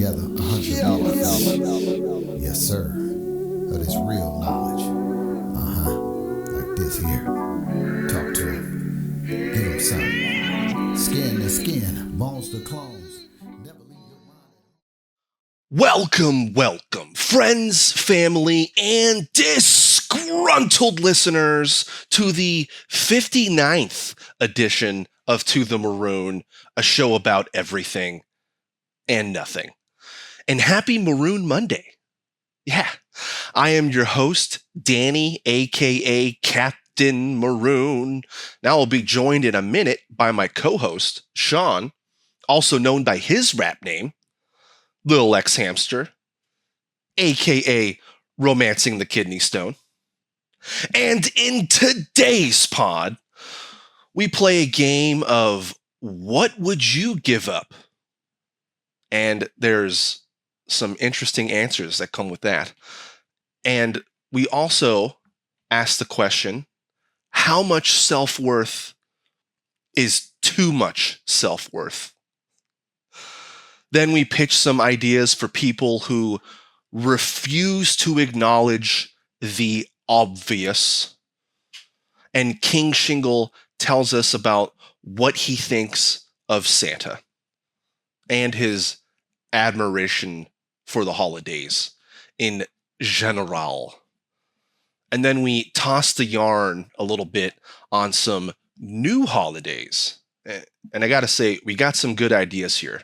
together 100 years. Yes, sir. That is real knowledge. Like this here. Talk to him. Give him something. Skin to skin, bones to clones. Never leave your mind. Welcome, friends, family, and disgruntled listeners to the 59th edition of To the Maroon, a show about everything and nothing. And happy Maroon Monday. Yeah, I am your host, Danny, aka Captain Maroon. Now I'll be joined in a minute by my co-host, Sean, also known by his rap name, Little X Hamster, aka Romancing the Kidney Stone. And in today's pod, we play a game of What Would You Give Up? And there's some interesting answers that come with that. And we also ask the question, how much self-worth is too much self-worth? Then we pitch some ideas for people who refuse to acknowledge the obvious. And King Shingle tells us about what he thinks of Santa and his admiration for the Holi-Daze in general. And then we toss the yarn a little bit on some new holidays. And I gotta say, we got some good ideas here,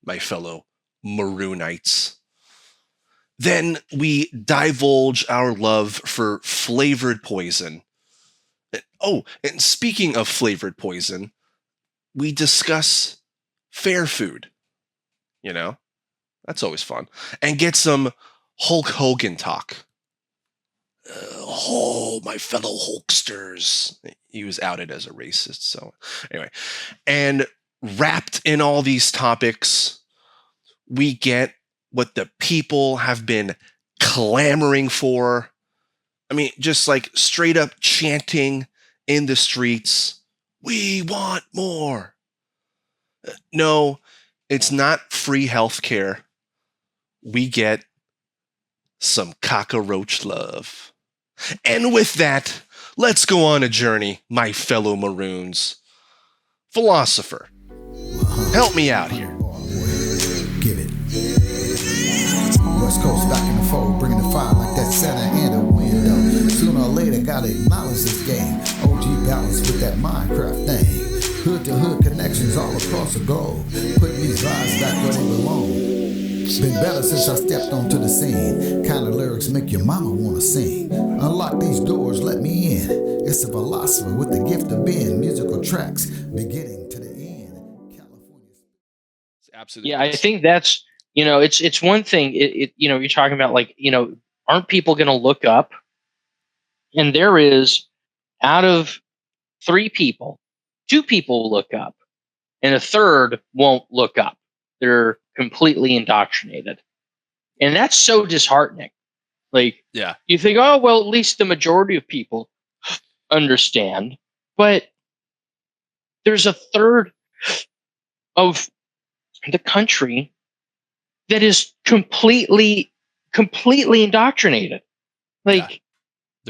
my fellow Maroonites. Then we divulge our love for flavored poison. Oh, and speaking of flavored poison, we discuss fair food. You know, that's always fun. And get some Hulk Hogan talk. My fellow Hulksters. He was outed as a racist, so anyway. And wrapped in all these topics, we get what the people have been clamoring for. I mean, just like straight up chanting in the streets, we want more. No, it's not free healthcare. We get some Cock-A-Roach Love. And with that, let's go on a journey, my fellow Maroons. Philosopher, help me out here. Give it. West Coast back in the fold, bringing the fire like that Santa and a window. Sooner or later, gotta acknowledge this game. OG balance with that Minecraft thing. Hood to hood connections all across the globe. Putting these vibes back where they belong. Been better since I stepped onto the scene. Kind of lyrics make your mama wanna sing. Unlock these doors, let me in. It's a philosopher with the gift of being. Musical tracks beginning to the end. California. Absolutely. Yeah, I think that's, it's one thing. You're talking about like, aren't people going to look up? And there is, out of 3 people, 2 people will look up, and a third won't look up. They're completely indoctrinated. And that's so disheartening. Like, Yeah. You think, oh, well, at least the majority of people understand. But there's a third of the country that is completely indoctrinated. Like,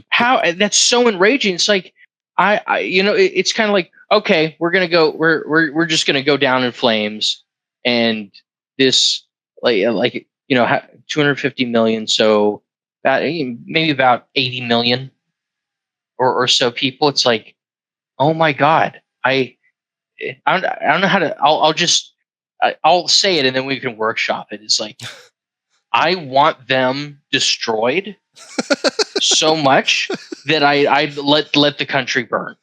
how that's so enraging. It's like, it's kind of like, okay, we're just gonna go down in flames, and this 250 million, so maybe about 80 million or so people. It's like, oh my God, I don't know how to. I'll say it, and then we can workshop it. It's like, I want them destroyed so much that I'd let the country burn.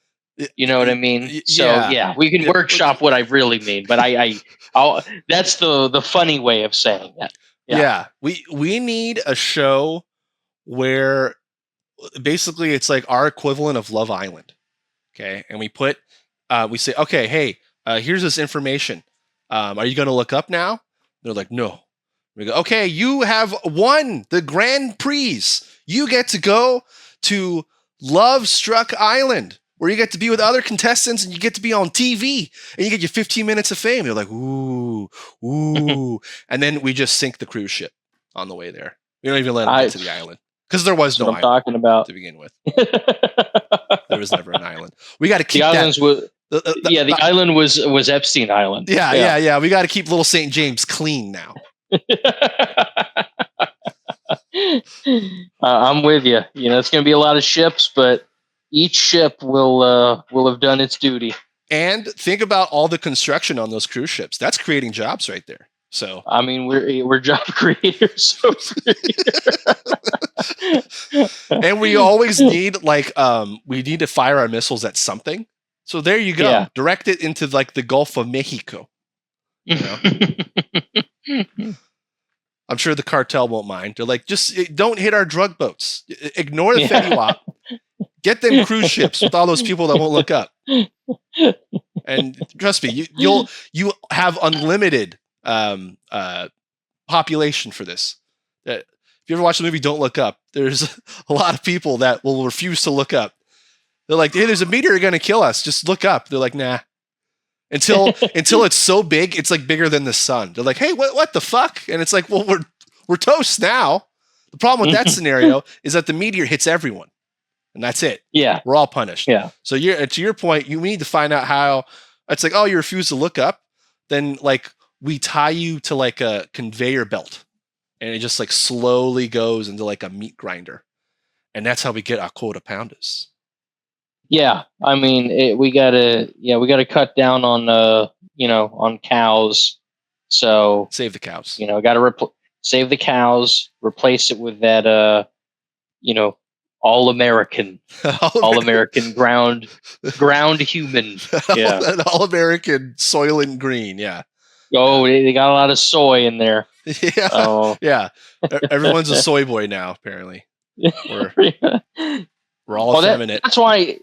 You know what I mean? So yeah, we can workshop what I really mean, but I'll that's the funny way of saying that. Yeah. We need a show where basically it's like our equivalent of Love Island. Okay. And we say, okay, hey, here's this information. Are you going to look up now? They're like, no. We go, okay, you have won the Grand Prix. You get to go to Love Struck Island, where you get to be with other contestants and you get to be on TV and you get your 15 minutes of fame. You're like, ooh, ooh. And then we just sink the cruise ship on the way there. We don't even let them get to the island because there was That's no what I'm island talking about. to begin with. There was never an island. We got to keep the islands that. The island was Epstein Island. Yeah. We got to keep Little St. James clean now. I'm with you. You know, it's going to be a lot of ships, but each ship will have done its duty. And think about all the construction on those cruise ships. That's creating jobs right there. So I mean, we're job creators over here. And we always need we need to fire our missiles at something. So there you go. Yeah. Direct it into like the Gulf of Mexico. You know? I'm sure the cartel won't mind. They're like, just don't hit our drug boats. Ignore the Fediwap. Get them cruise ships with all those people that won't look up. And trust me, you have unlimited population for this. If you ever watch the movie Don't Look Up, there's a lot of people that will refuse to look up. They're like, hey, there's a meteor going to kill us. Just look up. They're like, nah. Until it's so big, it's like bigger than the sun. They're like, hey, what the fuck? And it's like, well, we're toast now. The problem with that scenario is that the meteor hits everyone, and that's it. Yeah, we're all punished. Yeah. So to your point, you need to find out how. It's like, oh, you refuse to look up, then like we tie you to like a conveyor belt, and it just like slowly goes into like a meat grinder, and that's how we get our quota pounders. Yeah, I mean, we gotta cut down on on cows. So save the cows. Got to save the cows. Replace it with that all American ground human. Yeah, all American Soylent Green. Yeah. Oh, they got a lot of soy in there. Yeah. Oh. Yeah. Everyone's a soy boy now, apparently. We're all effeminate. That's why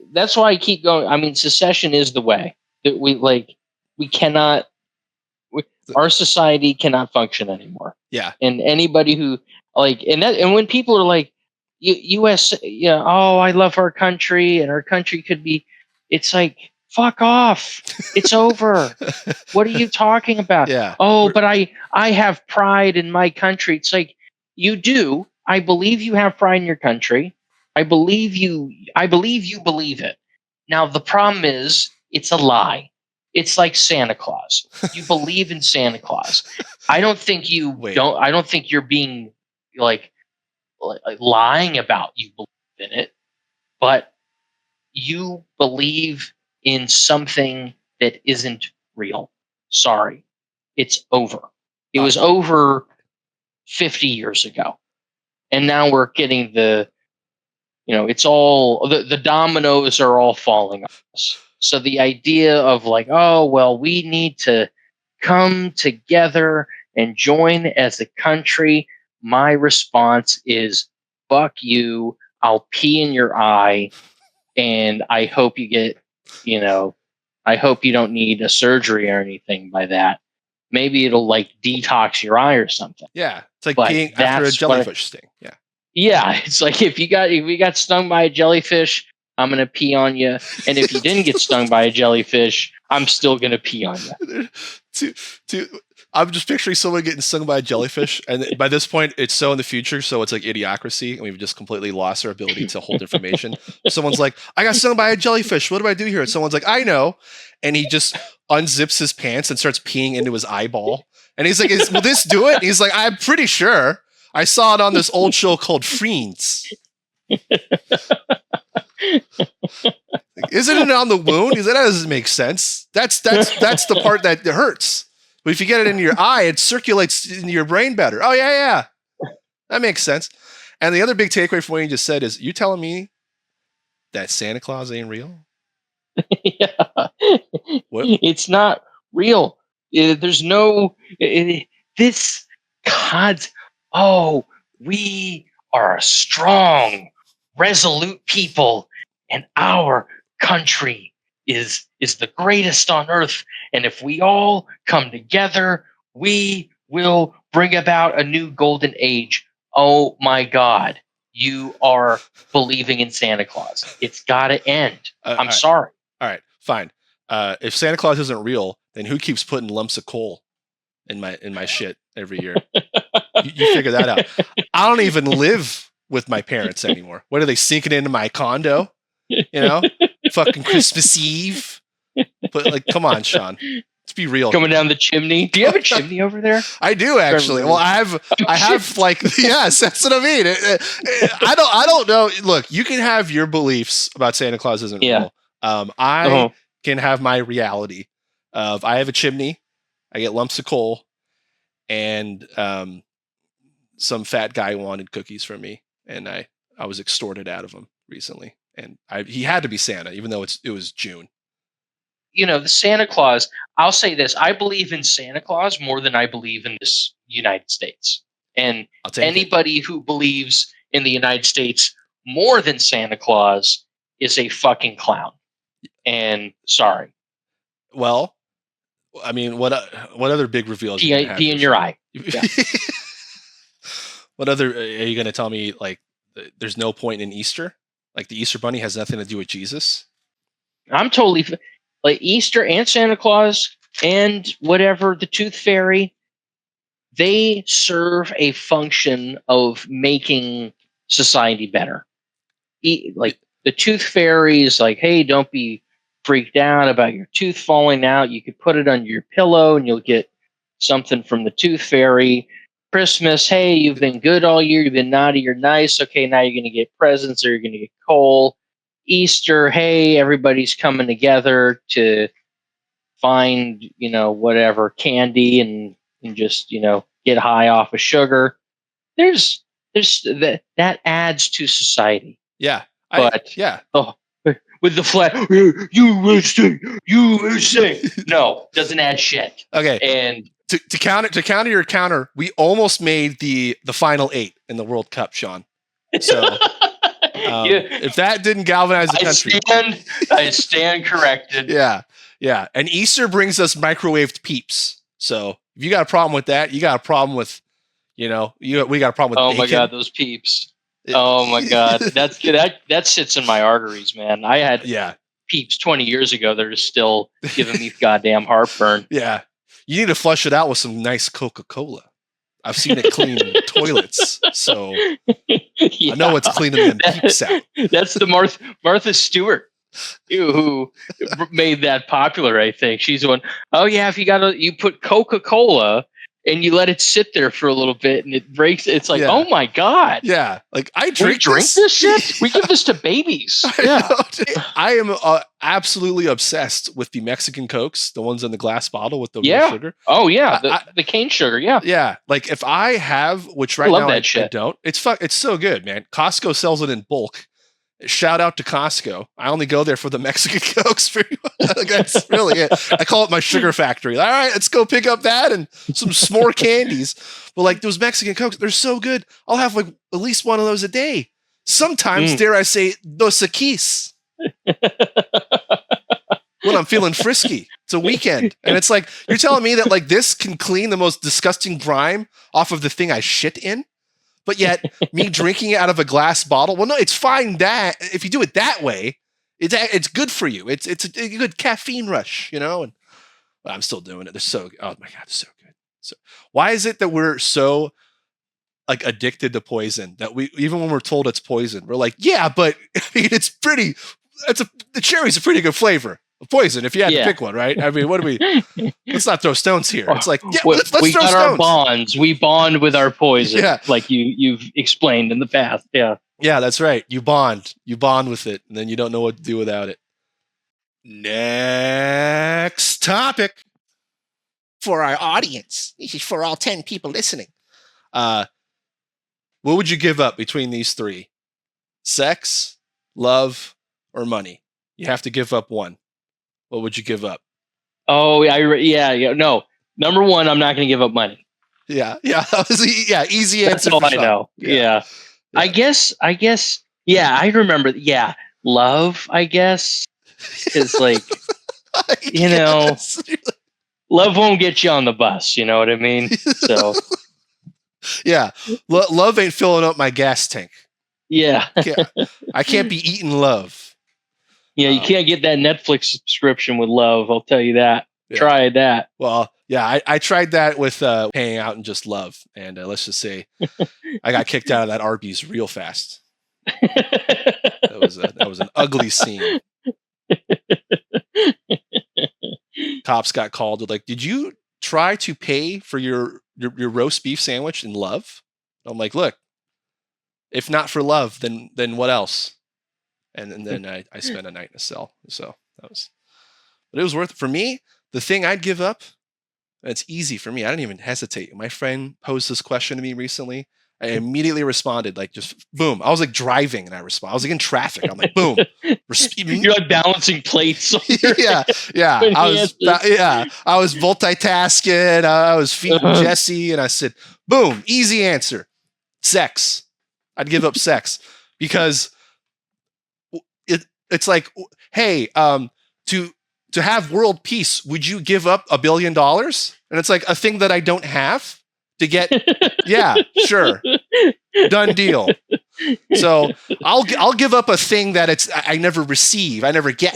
I keep going. I mean, secession is the way. We cannot. Our society cannot function anymore. Yeah. And anybody who and when people are like, U.S. Oh, I love our country, and our country could be. It's like, fuck off. It's over. What are you talking about? Yeah. Oh, but I have pride in my country. It's like, you do. I believe you have pride in your country. I believe you believe it. Now, the problem is it's a lie. It's like Santa Claus. You believe in Santa Claus. I don't think you're being like lying about you believe in it, but you believe in something that isn't real. Sorry. It's over. It was over 50 years ago. And now we're getting it's all the dominoes are all falling on us. So the idea of like, oh, well, we need to come together and join as a country. My response is, fuck you. I'll pee in your eye. And I hope you get, I hope you don't need a surgery or anything by that. Maybe it'll like detox your eye or something. Yeah. It's like peeing after a jellyfish sting. Yeah. Yeah, it's like if you got stung by a jellyfish, I'm gonna pee on you, and if you didn't get stung by a jellyfish, I'm still gonna pee on you. I'm just picturing someone getting stung by a jellyfish, and by this point, it's so in the future, so it's like idiocracy, and we've just completely lost our ability to hold information. Someone's like, "I got stung by a jellyfish. What do I do here?" And someone's like, "I know," and he just unzips his pants and starts peeing into his eyeball, and he's like, "Will this do it?" And he's like, "I'm pretty sure. I saw it on this old show called Friends." Isn't it on the wound? That doesn't make sense. That's the part that hurts. But if you get it into your eye, it circulates into your brain better. Oh yeah. That makes sense. And the other big takeaway from what you just said is, you telling me that Santa Claus ain't real? Yeah. What? It's not real. There's no this God. Oh, we are a strong, resolute people, and our country is the greatest on earth. And if we all come together, we will bring about a new golden age. Oh my God. you are believing in Santa Claus. It's got to end. I'm sorry. All right, fine. If Santa Claus isn't real, then who keeps putting lumps of coal in my shit every year? you figure that out. I don't even live with my parents anymore. What are they sinking into my condo? Fucking Christmas Eve. But like, come on, Sean. Let's be real. Coming down the chimney. Do you have a chimney over there? I do actually. Well, I have like, yes, that's what I mean. I don't know. Look, you can have your beliefs about Santa Claus isn't real. I can have my reality of I have a chimney, I get lumps of coal, and some fat guy wanted cookies from me, and I was extorted out of him recently, and he had to be Santa, even though it was June. The Santa Claus, I'll say this, I believe in Santa Claus more than I believe in this United States. And anybody who believes in the United States more than Santa Claus is a fucking clown. And sorry. Well, I mean, what other big reveals? Pee in your eye. Yeah. What other are you going to tell me? Like, there's no point in Easter? Like, the Easter Bunny has nothing to do with Jesus? I'm totally like Easter and Santa Claus and whatever, the Tooth Fairy. They serve a function of making society better. Like the Tooth Fairy is like, hey, don't be freaked out about your tooth falling out. You could put it under your pillow and you'll get something from the Tooth Fairy. Christmas, hey, you've been good all year. You've been naughty. You're nice. Okay, now you're going to get presents or you're going to get coal. Easter, hey, everybody's coming together to find, whatever candy and just, get high off of sugar. There's that adds to society. Yeah. With the flag, USA. No, doesn't add shit. Okay. And to counter your counter, we almost made the final 8 in the World Cup, Sean. So if that didn't galvanize the country, I stand corrected. Yeah. And Easter brings us microwaved peeps. So if you got a problem with that, you got a problem with, we got a problem with. Oh bacon. my God, those peeps. Oh my God, that sits in my arteries, man. I had peeps 20 years ago that are still giving me goddamn heartburn. Yeah, you need to flush it out with some nice Coca-Cola. I've seen it clean toilets, so I know it's cleaning them peeps out. That's the Martha Stewart who made that popular. I think she's the one. Oh yeah, if you put Coca-Cola and you let it sit there for a little bit and it breaks, it's like, oh my God. Yeah. Like I drink this shit. We give this to babies. Yeah. I am absolutely obsessed with the Mexican Cokes, the ones in the glass bottle with the real sugar. Oh yeah. The cane sugar. Yeah. Yeah. Like if I have, which right now I don't, it's so good, man. Costco sells it in bulk. Shout out to Costco. I only go there for the Mexican Cokes. That's really it. I call it my sugar factory. All right, let's go pick up that and some s'more candies. But like those Mexican Cokes, they're so good. I'll have like at least one of those a day. Sometimes, dare I say, dos equis. When I'm feeling frisky. It's a weekend. And it's like, you're telling me that like this can clean the most disgusting grime off of the thing I shit in? But yet, me drinking it out of a glass bottle. Well, no, it's fine that if you do it that way, it's good for you. It's a good caffeine rush, And I'm still doing it. They're so. Oh my God, they're so good. So why is it that we're so like addicted to poison that we even when we're told it's poison, we're like, yeah, but I mean, it's pretty. The cherry's a pretty good flavor. Poison, if you had to pick one, right? I mean, what do we? Let's not throw stones here. It's like, let's throw stones. We got our bonds. We bond with our poison, like you've explained in the past. Yeah, that's right. You bond with it, and then you don't know what to do without it. Next topic for our audience. This is for all 10 people listening. What would you give up between these 3? Sex, love, or money? You have to give up one. What would you give up? Oh, yeah. No, number 1, I'm not going to give up money. Yeah. Easy answer. That's all I know. Yeah. I guess. Yeah, I remember. Yeah, love. I guess is like, love won't get you on the bus. You know what I mean? So. Yeah, love ain't filling up my gas tank. Yeah. I can't be eating love. Yeah, you can't get that Netflix subscription with love. I'll tell you that. Yeah. Try that. Well, yeah, I tried that with paying out and just love, and let's just say I got kicked out of that Arby's real fast. That was an ugly scene. Cops got called. Like, did you try to pay for your roast beef sandwich in love? I'm like, look, if not for love, then what else? And then I spent a night in a cell. So but it was worth it for me. The thing I'd give up, it's easy for me. I didn't even hesitate. My friend posed this question to me recently. I immediately responded, like, just boom. I was like driving and I responded. I was like in traffic. I'm like, boom. You're like balancing plates. Yeah. I was multitasking. I was feeding Jesse, and I said, boom, easy answer. Sex. I'd give up sex because it's like, hey, to have world peace, would you give up $1 billion? And it's like a thing that I don't have to get. Yeah, sure. Done deal. So I'll give up a thing that I never receive. I never get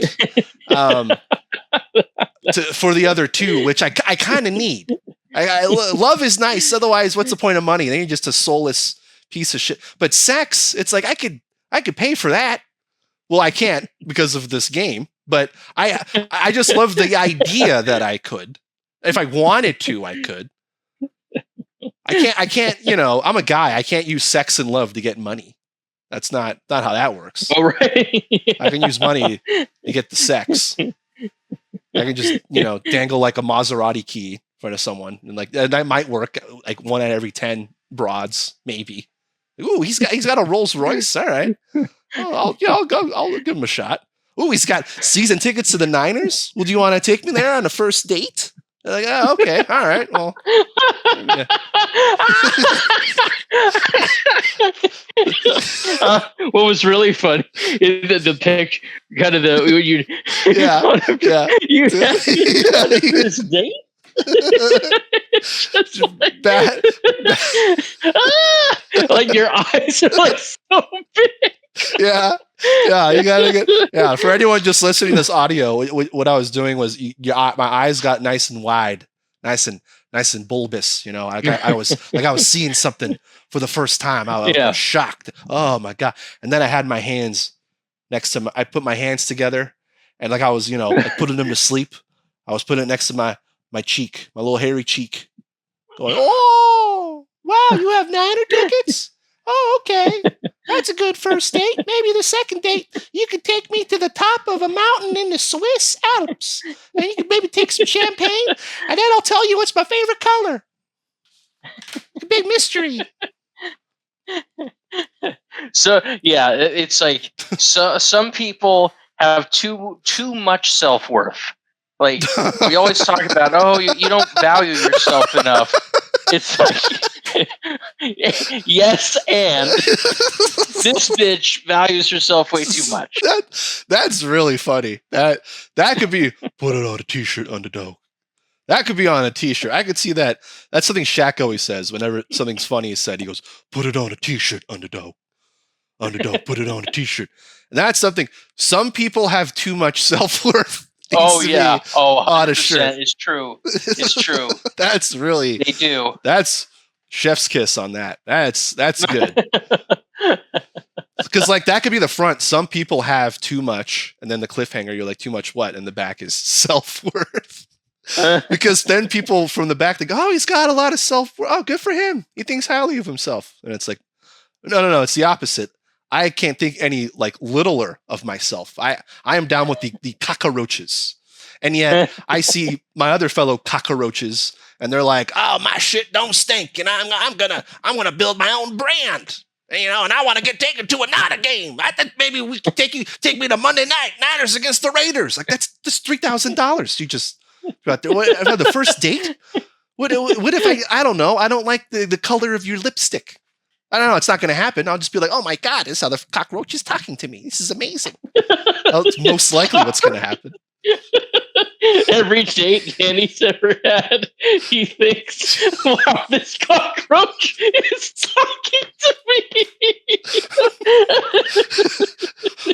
for the other two, which I kind of need. Love is nice. Otherwise, what's the point of money? Then you're just a soulless piece of shit. But sex, it's like I could pay for that. Well, I can't because of this game. But I just love the idea that I could. If I wanted to, I could. I can't, I'm a guy. I can't use sex and love to get money. That's not how that works. Oh, right. I can use money to get the sex. I can just, dangle like a Maserati key in front of someone. And that might work like 1 out of every 10 broads, maybe. Ooh, he's got a Rolls Royce. All right. I'll give him a shot. Ooh, he's got season tickets to the Niners. Well, do you want to take me there on a first date? They're like, oh, okay, all right. Well, yeah. What was really funny is the picture, kind of you had a first date. Just like your eyes are like so big. Yeah, you gotta get. For anyone just listening to this audio, what I was doing was my eyes got nice and wide, nice and bulbous. I was seeing something for the first time. I was shocked. Oh my god! And then I had my hands next to I put my hands together, and like I was like putting them to sleep. I was putting it next to my cheek, my little hairy cheek, going, oh wow, you have Niner tickets. Oh, okay. That's a good first date. Maybe the second date, you could take me to the top of a mountain in the Swiss Alps. And you could maybe take some champagne. And then I'll tell you what's my favorite color. A big mystery. So, yeah, it's like some people have too much self-worth. Like, we always talk about, you don't value yourself enough. It's like, yes, and this bitch values herself way too much. That's really funny. That could be put it on a t-shirt, underdog. That could be on a t-shirt. I could see that. That's something Shaq always says whenever something's funny is said. He goes, put it on a t-shirt, underdog. Underdog, put it on a t-shirt. And that's something. Some people have too much self-worth. Oh yeah. On a shirt. It's true. It's true. That's really. They do. That's chef's kiss on that. That's good. Because like that could be the front. Some people have too much, and then the cliffhanger, you're like, too much what? And the back is self-worth. Because then people from the back, they go, oh, he's got a lot of self-worth. Oh, good for him. He thinks highly of himself. And it's like, no. It's the opposite. I can't think any like littler of myself. I am down with the cockroaches. And yet I see my other fellow cockroaches and they're like, oh, my shit don't stink. And I'm gonna build my own brand. And I want to get taken to another game. I think maybe we can take me to Monday night, Niners against the Raiders. Like that's $3,000. You just got there. What, the first date? What if I don't know. I don't like the color of your lipstick. I don't know. It's not going to happen. I'll just be like, oh my God, this other cockroach is talking to me. This is amazing. That's most likely what's going to happen. every date Danny's ever had, he thinks, wow, this cockroach is talking to me.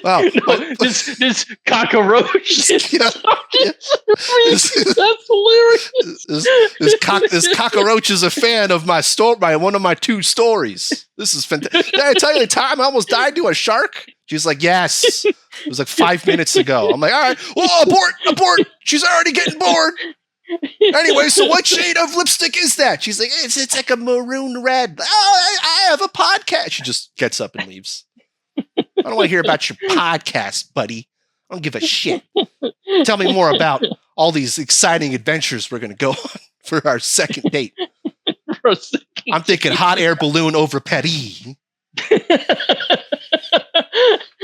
Wow. No, this cock-a-roach is talking to me. That's hilarious. This cockroach is a fan of my story, one of my 2 stories. This is fantastic. Did I tell you the time I almost died to a shark? She's like, yes. It was like 5 minutes ago. I'm like, all right. Oh, abort. She's already getting bored. Anyway, so what shade of lipstick is that? She's like, it's like a maroon red. Oh, I have a podcast. She just gets up and leaves. I don't want to hear about your podcast, buddy. I don't give a shit. Tell me more about all these exciting adventures we're going to go on for our second date. I'm thinking hot air balloon over Paris.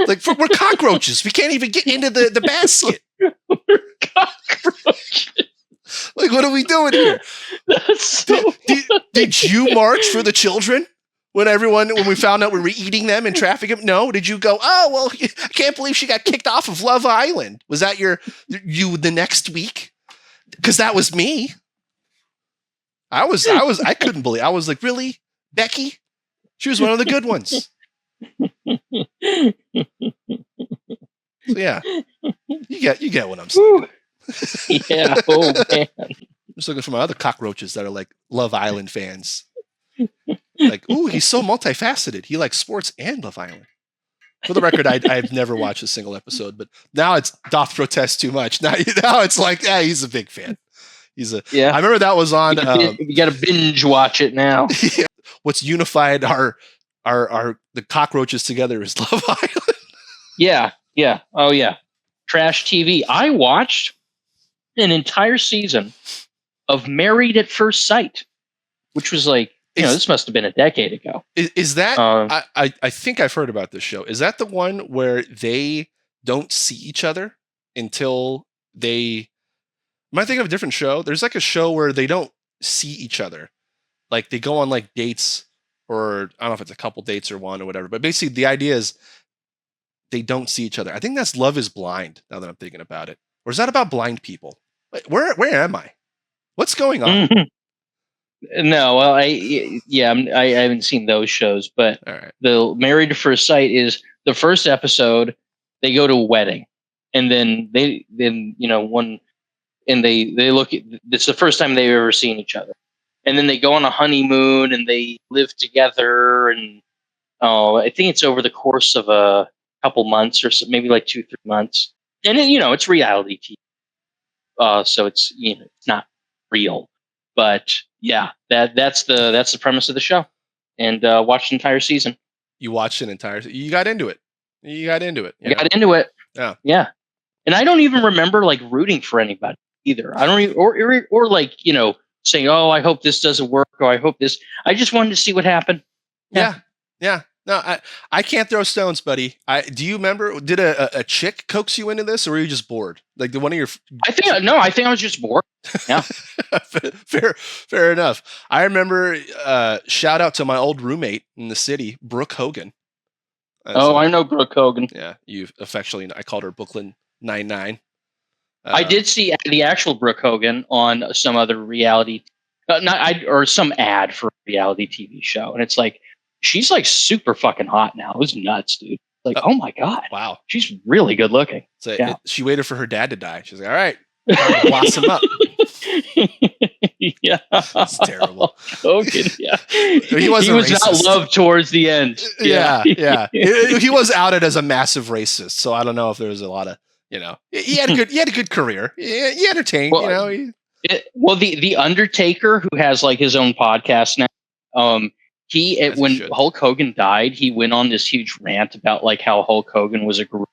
Like, we're cockroaches. We can't even get into the basket. We're cockroaches. Like, what are we doing here? That's so did you march for the children when we found out we were eating them and trafficking them? No. Did you go, oh, well, I can't believe she got kicked off of Love Island. Was that you the next week? Because that was me. I couldn't believe. I was like, really? Becky? She was one of the good ones. So yeah. You get what I'm saying. Yeah. Oh man. I'm just looking for my other cockroaches that are like Love Island fans. Like, ooh, he's so multifaceted. He likes sports and Love Island. For the record, I've never watched a single episode, but now it's doth protest too much. Now it's like, yeah, he's a big fan. Yeah. I remember that was on. You got to binge watch it now. Yeah. What's unified the cockroaches together is Love Island. Yeah. Oh yeah. Trash TV. I watched an entire season of Married at First Sight, which was like, this must have been a decade ago. Is that? I think I've heard about this show. Is that the one where they don't see each other until they? Am I thinking of a different show? There's like a show where they don't see each other, like they go on like dates, or I don't know if it's a couple dates or one or whatever. But basically, the idea is they don't see each other. I think that's Love Is Blind. Now that I'm thinking about it, or is that about blind people? Where am I? What's going on? No, well, I haven't seen those shows, but right. The Married at First Sight is the first episode. They go to a wedding, and then they look at, it's the first time they've ever seen each other, and then they go on a honeymoon and they live together, and I think it's over the course of a couple months or so, maybe like 2-3 months, and then, it's reality TV. So it's it's not real, but yeah, that's the premise of the show, and watched the entire season. You watched an entire. You got into it. Got into it. Yeah. And I don't even remember like rooting for anybody either. I don't even, or like saying, oh, I hope this doesn't work, or I hope this. I just wanted to see what happened. Yeah. No, I can't throw stones, buddy. Do you remember? Did a chick coax you into this, or were you just bored? Like one of your? I think I was just bored. Yeah. Fair enough. I remember. Shout out to my old roommate in the city, Brooke Hogan. I know Brooke Hogan. Yeah, I called her Brooklyn 99. I did see the actual Brooke Hogan on some other reality, or some ad for a reality TV show, and it's like. She's like super fucking hot now. It was nuts, dude. Like, oh my God. Wow. She's really good looking. So she waited for her dad to die. She's like, all right, blossom up. Yeah. That's terrible. Hogan, yeah. He was not loved towards the end. Yeah. He was outed as a massive racist. So I don't know if there was a lot of, he had a good career. He entertained, the Undertaker, who has like his own podcast now, when Hulk Hogan died, he went on this huge rant about like how Hulk Hogan was a groomer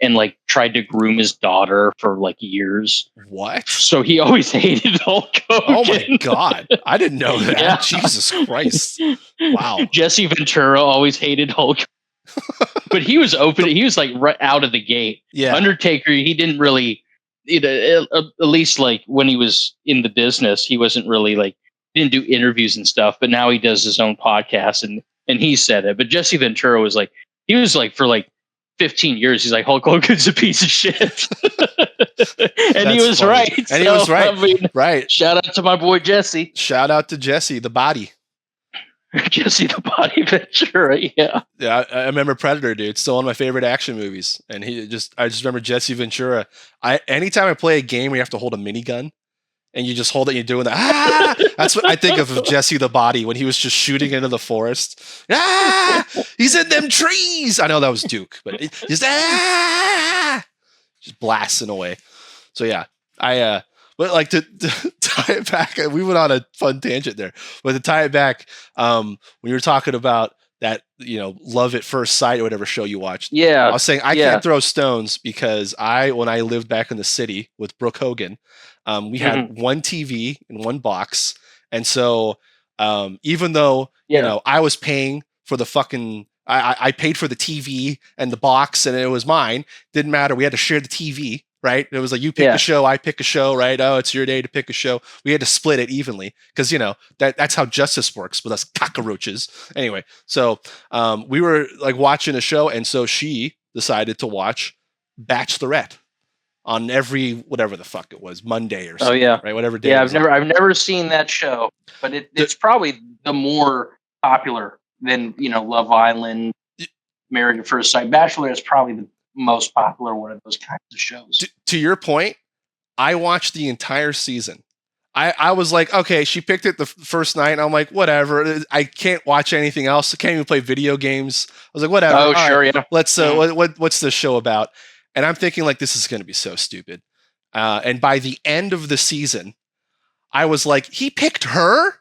and like tried to groom his daughter for like years. What? So he always hated Hulk Hogan. Oh my God. I didn't know that. Yeah. Jesus Christ. Wow. Jesse Ventura always hated Hulk. But he was open. He was like right out of the gate. Yeah. Undertaker, he didn't really, at least like when he was in the business, he wasn't really like, didn't do interviews and stuff, but now he does his own podcast and he said it. But Jesse Ventura was like, he was like for like 15 years, he's like, Hulk Hogan's a piece of shit. And he was funny. right. And he was right. I mean, right. Shout out to my boy Jesse. Shout out to Jesse, the body. Jesse the Body Ventura, yeah. Yeah, I remember Predator, dude. It's still one of my favorite action movies. And I just remember Jesse Ventura. Anytime I play a game where you have to hold a minigun and you just hold it and you're doing that, that's what I think of Jesse the Body when he was just shooting into the forest. He's in them trees. I know that was Duke, but just blasting away. So yeah, but like to tie it back, we went on a fun tangent there. But to tie it back, when you were talking about that, Love at First Sight or whatever show you watched. Yeah, I was saying I can't throw stones because when I lived back in the city with Brooke Hogan, we had one TV and one box, and so even though I was paying for the fucking. I paid for the TV and the box, and it was mine. Didn't matter. We had to share the TV. Right? It was like you pick a show, I pick a show, right? Oh, it's your day to pick a show. We had to split it evenly because that's how justice works with us cockroaches. Anyway, so we were like watching a show, and so she decided to watch Bachelorette on every whatever the fuck it was, Monday or something. Oh yeah, right? Whatever day. Yeah, I've never seen that show, but it's probably the more popular than Love Island, Married at First Sight. Bachelor is probably the most popular one of those kinds of shows. To your point, I watched the entire season. I was like, okay, she picked it the first night, and I'm like, whatever. I can't watch anything else. I can't even play video games. I was like, whatever. Oh, sure, right, yeah. Let's what's the show about? And I'm thinking like, this is going to be so stupid. And by the end of the season, I was like, he picked her?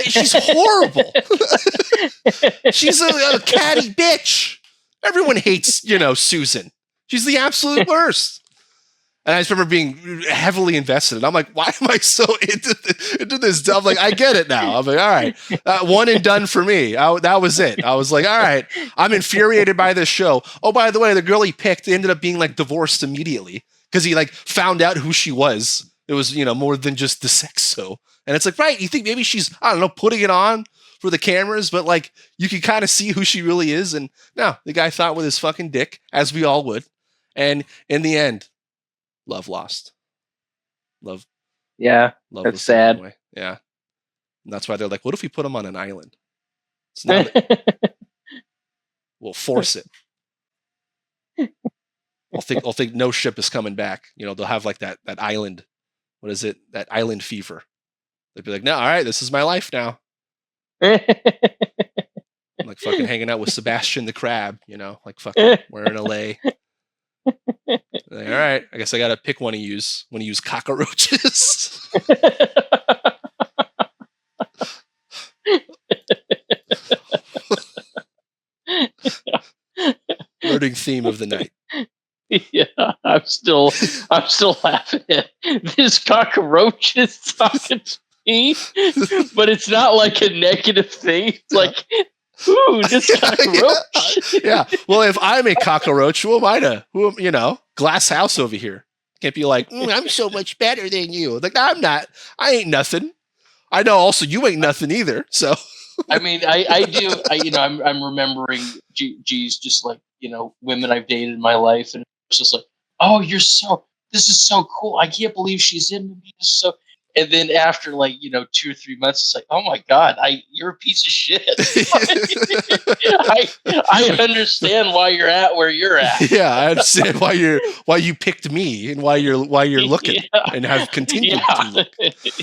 She's horrible. She's a catty bitch. Everyone hates, Susan. She's the absolute worst. And I just remember being heavily invested. And I'm like, why am I so into this? I'm like, I get it now. I'm like, all right, one and done for me. That was it. I was like, all right, I'm infuriated by this show. Oh, by the way, the girl he picked ended up being like divorced immediately because he like found out who she was. It was, more than just the sex show. And it's like, right, you think maybe she's, I don't know, putting it on for the cameras, but like you can kind of see who she really is. And no, the guy thought with his fucking dick, as we all would. And in the end, love lost. Love. Yeah, that's sad. Way. Yeah. And that's why they're like, what if we put him on an island? It's not we'll force it. I'll think no ship is coming back. They'll have like that island. What is it? That island fever. They'd be like, no, all right, this is my life now. I'm like fucking hanging out with Sebastian the Crab, like fucking we're in LA. Like, all right, I guess I gotta pick one of yous when you use cockroaches. Learning theme of the night. Yeah, I'm still laughing at this cockroach is talking to me, but it's not like a negative thing. It's like, ooh, this cockroach. Yeah. Well, if I'm a cockroach, who am I to? Glass house over here. Can't be like, I'm so much better than you. Like, no, I'm not. I ain't nothing. I know. Also, you ain't nothing either. So. I mean, I do. I'm remembering. Geez, just like women I've dated in my life, and it's just like, oh, this is so cool. I can't believe she's into me. And then after 2 or 3 months, it's like, oh my God, you're a piece of shit. I understand why you're at where you're at. Yeah, I understand why you picked me and why you're looking and have continued to look.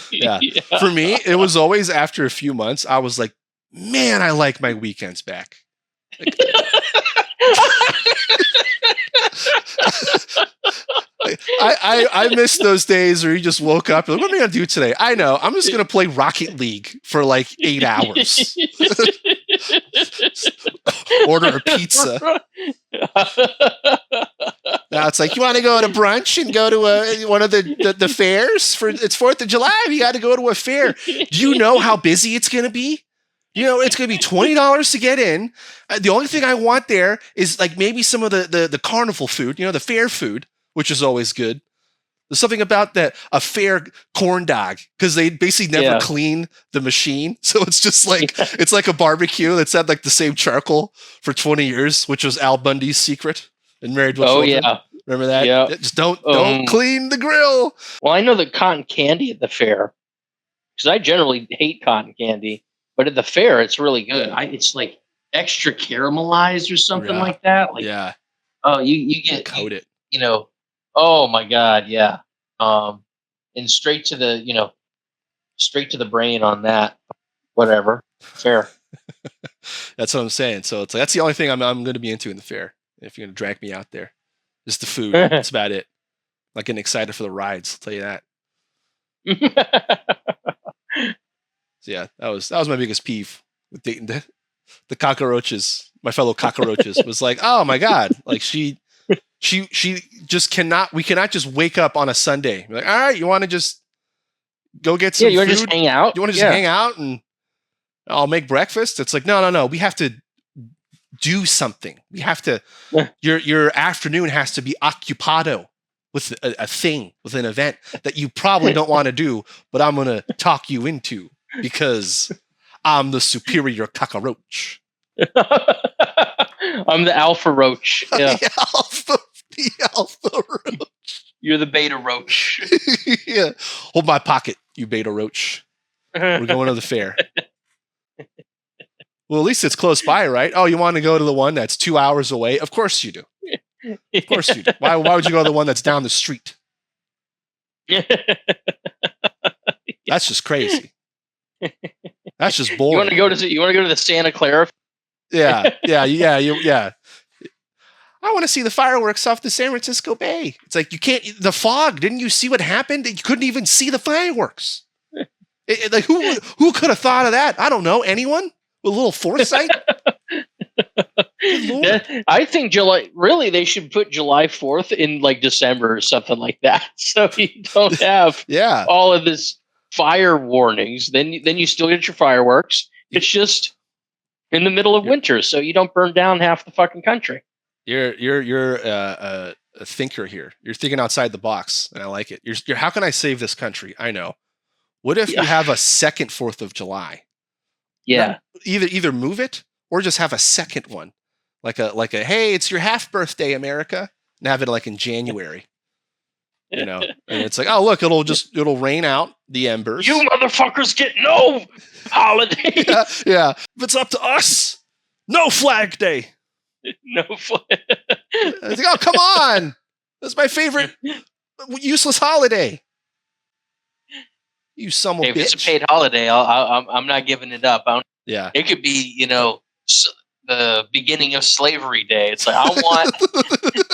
Yeah. For me, it was always after a few months, I was like, man, I like my weekends back. I miss those days where you just woke up and like, what am I gonna do today? I know, I'm just gonna play Rocket League for like 8 hours. Order a pizza. Now it's like, you want to go to brunch and go to one of the fairs it's 4th of July. You got to go to a fair. Do you know how busy it's gonna be? It's going to be $20 to get in. The only thing I want there is like maybe some of the carnival food, the fair food, which is always good. There's something about a fair corn dog because they basically never clean the machine. So it's just like, it's like a barbecue that's had like the same charcoal for 20 years, which was Al Bundy's secret. and Married with Oh Children. yeah. Remember that? Yeah. Just don't clean the grill. Well, I know the cotton candy at the fair, because I generally hate cotton candy, but at the fair it's really good. It's like extra caramelized or something like that. Like, Yeah. oh, you get Coat it. You know, oh my God, yeah. And straight to the brain on that. Whatever. Fair. That's what I'm saying. So it's like that's the only thing I'm going to be into in the fair. If you're going to drag me out there, just the food. That's about it. I'm not getting excited for the rides. I'll tell you that. So yeah, that was my biggest peeve with dating the cockroaches. My fellow cockroaches was like, oh my God, like she just cannot. We cannot just wake up on a Sunday. We're like, all right, you want to just go get some you want food? to just hang out? You want to just hang out and I'll make breakfast? It's like, no. We have to do something. We have to. Your afternoon has to be occupado with a thing, with an event that you probably don't want to do, but I'm gonna talk you into because I'm the superior cockroach. I'm the alpha roach. Yeah. The alpha roach. You're the beta roach. Yeah. Hold my pocket, you beta roach. We're going to the fair. Well, at least it's close by, right? Oh, you want to go to the one that's 2 hours away? Of course you do. Of course you do. Why would you go to the one that's down the street? That's just crazy. That's just boring. You want to go to the Santa Clara? Yeah. I want to see the fireworks off the San Francisco Bay. It's like you can't. The fog. Didn't you see what happened? You couldn't even see the fireworks. Like who could have thought of that? I don't know. Anyone with a little foresight? I think they should put July 4th in like December or something like that, so you don't have all of this fire warnings. Then you still get your fireworks. It's just in the middle of winter, so you don't burn down half the fucking country. You're a thinker here. You're thinking outside the box, and I like it. You're how can I save this country? I know. What if you have a second 4th of July? Yeah. Either move it or just have a second one. Like a hey, it's your half birthday, America, and have it like in January. You know, and it's like, oh look, it'll rain out the embers. You motherfuckers get no holiday. Yeah. If it's up to us, no Flag Day. No flag. I was like, oh come on, that's my favorite useless holiday. You son of a bitch. If it's a paid holiday, I'm not giving it up. Yeah. It could be, the beginning of Slavery Day. It's like, I want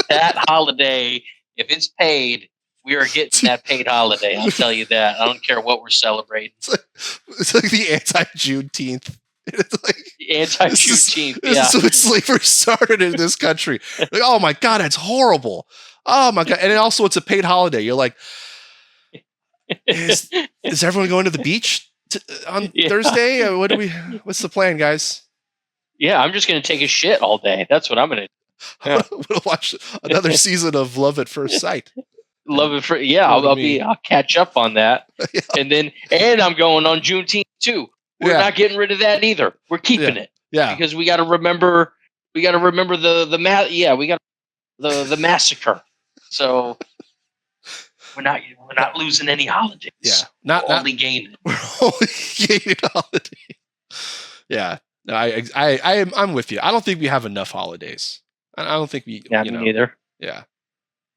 that holiday. If it's paid, we are getting that paid holiday. I'll tell you that. I don't care what we're celebrating. It's like the anti-Juneteenth. It's like anti-Juneteenth. This is when slavery started in this country. Like, oh my God, that's horrible. Oh my God. And then also it's a paid holiday. You're like, is everyone going to the beach on Thursday? What's the plan, guys? Yeah, I'm just going to take a shit all day. That's what I'm going to do. I'm going to watch another season of Love at First Sight. I'll catch up on that. And I'm going on Juneteenth too. We're not getting rid of that either. We're keeping it. Yeah. Because we got to remember the massacre. So we're not losing any holidays. Yeah. Only gaining. We're only gaining holiday. Yeah. No, I'm with you. I don't think we have enough holidays. I don't think we. Yeah, me neither. Yeah.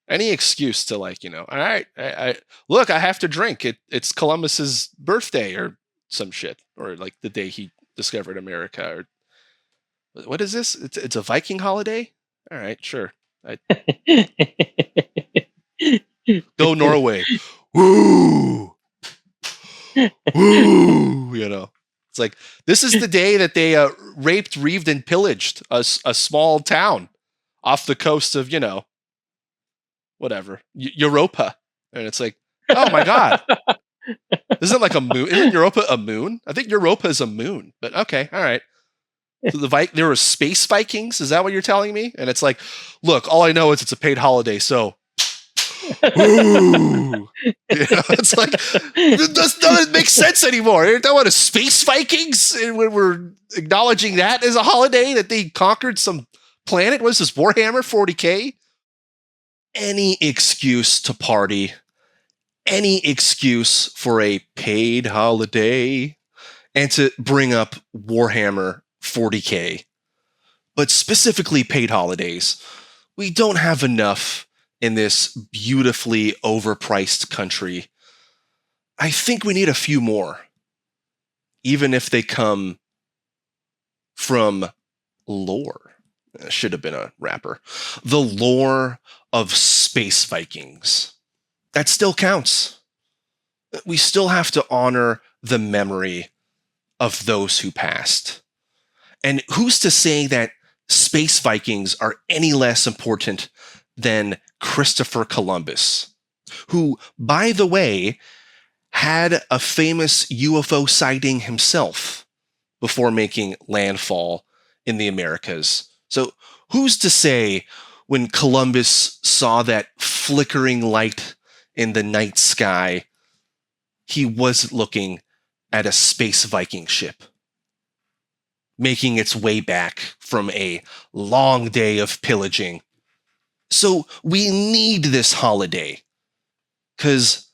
Any excuse to all right. I look. I have to drink. It's Columbus's birthday or some shit, or like the day he discovered America. Or what is this? It's a Viking holiday. All right, sure. Go Norway. Woo. Woo. It's like, this is the day that they raped, reaved, and pillaged a small town off the coast of, whatever, Europa. And it's like, oh my God. Isn't it like a moon? Isn't Europa a moon? I think Europa is a moon, but okay. All right. So there were space Vikings. Is that what you're telling me? And it's like, look, all I know is it's a paid holiday. So, ooh. It's like, it doesn't make sense anymore. You don't want to space Vikings, and when we're acknowledging that as a holiday that they conquered some planet. What is this, Warhammer 40K? any excuse to party, any excuse for a paid holiday, and to bring up Warhammer 40K. But specifically paid holidays. We don't have enough in this beautifully overpriced country. I think we need a few more, even if they come from lore. Should have been a rapper. The lore of space Vikings. That still counts. We still have to honor the memory of those who passed. And who's to say that space Vikings are any less important than Christopher Columbus, who, by the way, had a famous UFO sighting himself before making landfall in the Americas. So who's to say when Columbus saw that flickering light in the night sky, he wasn't looking at a space Viking ship making its way back from a long day of pillaging. So we need this holiday, because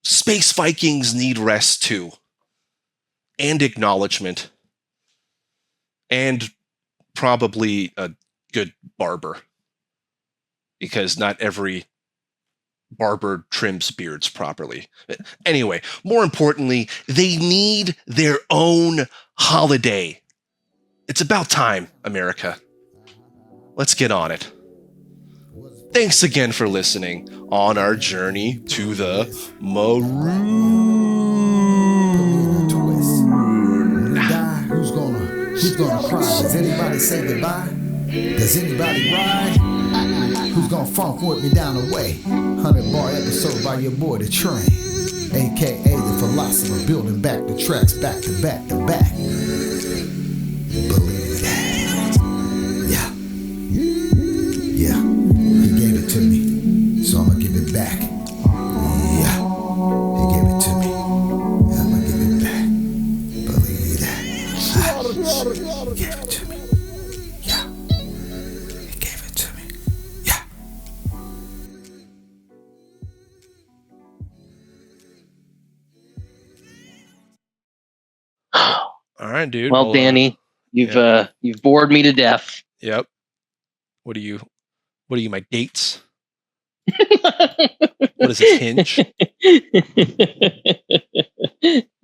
space Vikings need rest too, and acknowledgement, and probably a good barber, because not every barber trims beards properly. Anyway, more importantly, they need their own holiday. It's about time, America. Let's get on it. Thanks again for listening on our journey to the Maroon. Who's gonna cry? Does anybody say goodbye? Does anybody ride? Who's gonna funk with me down the way? 100-bar episode by your boy The Train, aka the Philosopher, building back the tracks back to back to back. Believe that. Yeah, he gave it to me, so I'ma give it back. Yeah, he gave it to me, I'ma give it back. Believe that. He gave it to me. Yeah, he gave it to me. Yeah. All right, dude. Well, Danny, you've bored me to death. Yep. What are you, my dates? What is this, Hinge?